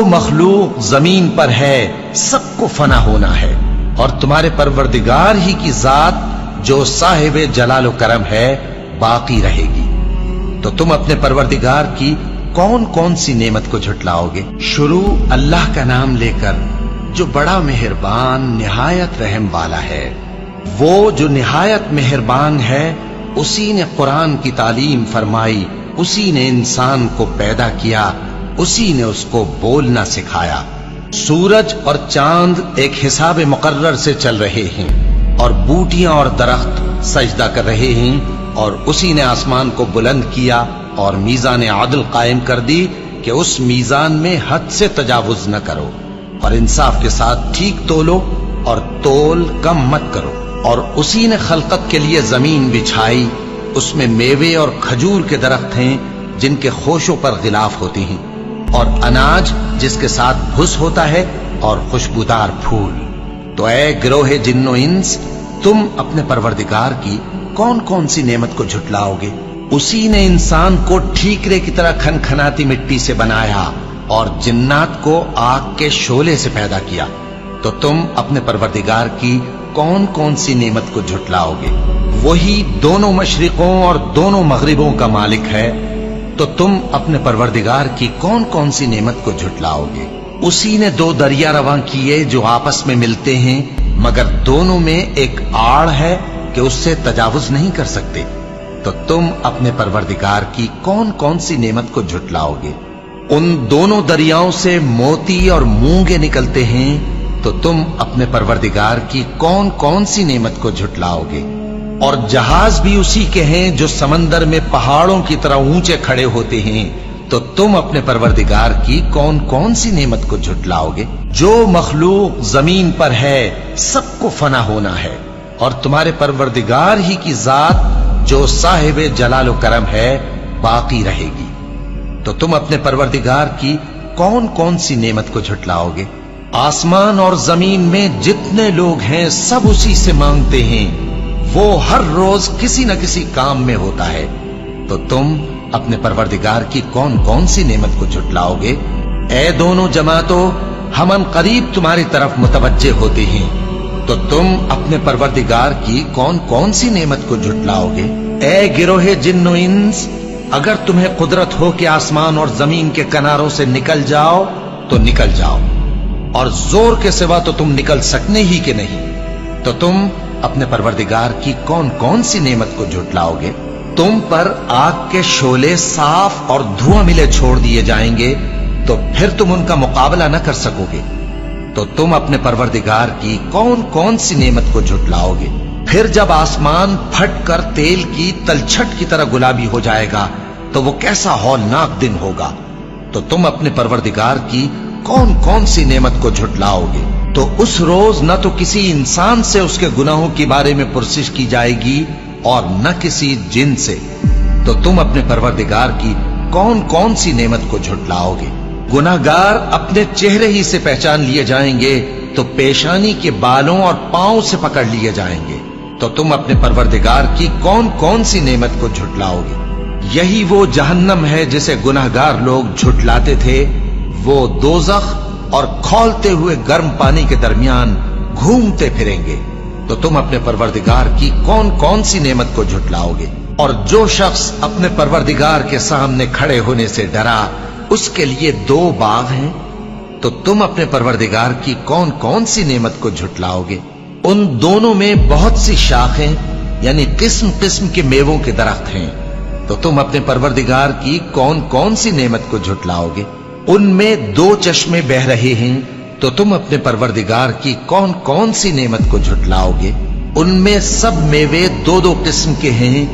مخلوق زمین پر ہے سب کو فنا ہونا ہے، اور تمہارے پروردگار ہی کی ذات جو صاحب جلال و کرم ہے باقی رہے گی۔ تو تم اپنے پروردگار کی کون کون سی نعمت کو جھٹلاؤ گے؟ شروع اللہ کا نام لے کر جو بڑا مہربان نہایت رحم والا ہے۔ وہ جو نہایت مہربان ہے، اسی نے قرآن کی تعلیم فرمائی، اسی نے انسان کو پیدا کیا، اسی نے اس کو بولنا سکھایا۔ سورج اور چاند ایک حساب مقرر سے چل رہے ہیں، اور بوٹیاں اور درخت سجدہ کر رہے ہیں، اور اسی نے آسمان کو بلند کیا اور میزان عدل قائم کر دی کہ اس میزان میں حد سے تجاوز نہ کرو، اور انصاف کے ساتھ ٹھیک تولو اور تول کم مت کرو۔ اور اسی نے خلقت کے لیے زمین بچھائی، اس میں میوے اور کھجور کے درخت ہیں جن کے خوشوں پر غلاف ہوتی ہیں، اور اناج جس کے ساتھ بھس ہوتا ہے، اور خوشبودار پھول۔ تو اے گروہ جن و انس، تم اپنے پروردگار کی کون کون سی نعمت کو جھٹلاؤ گے؟ اسی نے انسان کو ٹھیکرے کی طرح کھنکھناتی مٹی سے بنایا اور جنات کو آگ کے شعلے سے پیدا کیا۔ تو تم اپنے پروردگار کی کون کون سی نعمت کو جھٹلاؤ گے؟ وہی دونوں مشرقوں اور دونوں مغربوں کا مالک ہے، تو تم اپنے پروردگار کی کون کون سی نعمت کو جھٹلاؤ گے؟ اسی نے دو دریا رواں کیے جو آپس میں ملتے ہیں، مگر دونوں میں ایک آڑ ہے کہ اس سے تجاوز نہیں کر سکتے۔ تو تم اپنے پروردگار کی کون کون سی نعمت کو جھٹلاؤ گے؟ ان دونوں دریاؤں سے موتی اور مونگے نکلتے ہیں، تو تم اپنے پروردگار کی کون کون سی نعمت کو جھٹلاؤ گے؟ اور جہاز بھی اسی کے ہیں جو سمندر میں پہاڑوں کی طرح اونچے کھڑے ہوتے ہیں، تو تم اپنے پروردگار کی کون کون سی نعمت کو جھٹلاؤ گے؟ جو مخلوق زمین پر ہے سب کو فنا ہونا ہے، اور تمہارے پروردگار ہی کی ذات جو صاحب جلال و کرم ہے باقی رہے گی۔ تو تم اپنے پروردگار کی کون کون سی نعمت کو جھٹلاؤ گے؟ آسمان اور زمین میں جتنے لوگ ہیں سب اسی سے مانگتے ہیں، وہ ہر روز کسی نہ کسی کام میں ہوتا ہے۔ تو تم اپنے پروردگار کی کون کون سی نعمت کو جھٹلاؤ گے؟ اے دونوں جماعتوں، ہم ان قریب تمہاری طرف متوجہ ہوتے ہیں، تو تم اپنے پروردگار کی کون کون سی نعمت کو جھٹلاؤ گے؟ اے گروہ جن و انس، اگر تمہیں قدرت ہو کہ آسمان اور زمین کے کناروں سے نکل جاؤ تو نکل جاؤ، اور زور کے سوا تو تم نکل سکنے ہی کہ نہیں، تو تم اپنے پروردگار کی کون کون سی نعمت کو جھٹلاؤ گے؟ تم پر آگ کے شعلے صاف اور دھواں ملے چھوڑ دیے جائیں گے، تو پھر تم ان کا مقابلہ نہ کر سکو گے۔ تو تم اپنے پروردگار کی کون کون سی نعمت کو جھٹلاؤ گے؟ پھر جب آسمان پھٹ کر تیل کی تلچھٹ کی طرح گلابی ہو جائے گا تو وہ کیسا ہولناک دن ہوگا۔ تو تم اپنے پروردگار کی کون کون سی نعمت کو جھٹلاؤ گے؟ تو اس روز نہ تو کسی انسان سے اس کے گناہوں کے بارے میں پرسش کی جائے گی اور نہ کسی جن سے۔ تو تم اپنے پروردگار کی کون کون سی نعمت کو جھٹلاؤ گے؟ گناہگار اپنے چہرے ہی سے پہچان لیے جائیں گے، تو پیشانی کے بالوں اور پاؤں سے پکڑ لیے جائیں گے۔ تو تم اپنے پروردگار کی کون کون سی نعمت کو جھٹلاؤ گے؟ یہی وہ جہنم ہے جسے گناہگار لوگ جھٹلاتے تھے، وہ دوزخ اور کھولتے ہوئے گرم پانی کے درمیان گھومتے پھریں گے۔ تو تم اپنے پروردگار کی کون کون سی نعمت کو جھٹلاؤ گے؟ اور جو شخص اپنے پروردگار کے سامنے کھڑے ہونے سے ڈرا، اس کے لیے دو باغ ہیں، تو تم اپنے پروردگار کی کون کون سی نعمت کو جھٹلاؤ گے؟ ان دونوں میں بہت سی شاخیں یعنی قسم قسم کے میووں کے درخت ہیں، تو تم اپنے پروردگار کی کون کون سی نعمت کو جھٹلاؤ گے؟ ان میں دو چشمے بہ رہے ہیں، تو تم اپنے پروردگار کی کون کون سی نعمت کو جھٹلاؤ گے؟ ان میں سب میوے دو دو قسم کے ہیں،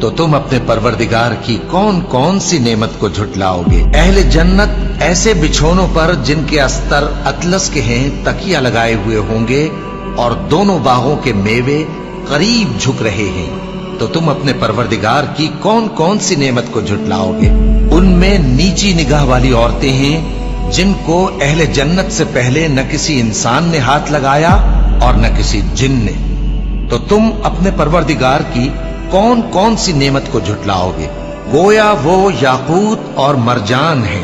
تو تم اپنے پروردگار کی کون کون سی نعمت کو جھٹلاؤ گے؟ اہل جنت ایسے بچھونوں پر جن کے استر اطلس کے ہیں تکیہ لگائے ہوئے ہوں گے، اور دونوں باغوں کے میوے قریب جھک رہے ہیں، تو تم اپنے پروردگار کی کون کون سی نعمت کو جھٹلاؤ گے؟ ان میں نیچی نگاہ والی عورتیں ہیں جن کو اہل جنت سے پہلے نہ کسی انسان نے ہاتھ لگایا اور نہ کسی جن نے۔ تو تم اپنے پروردگار کی کون کون سی نعمت کو جھٹلاؤ گے؟ گویا وہ یاقوت اور مرجان ہیں،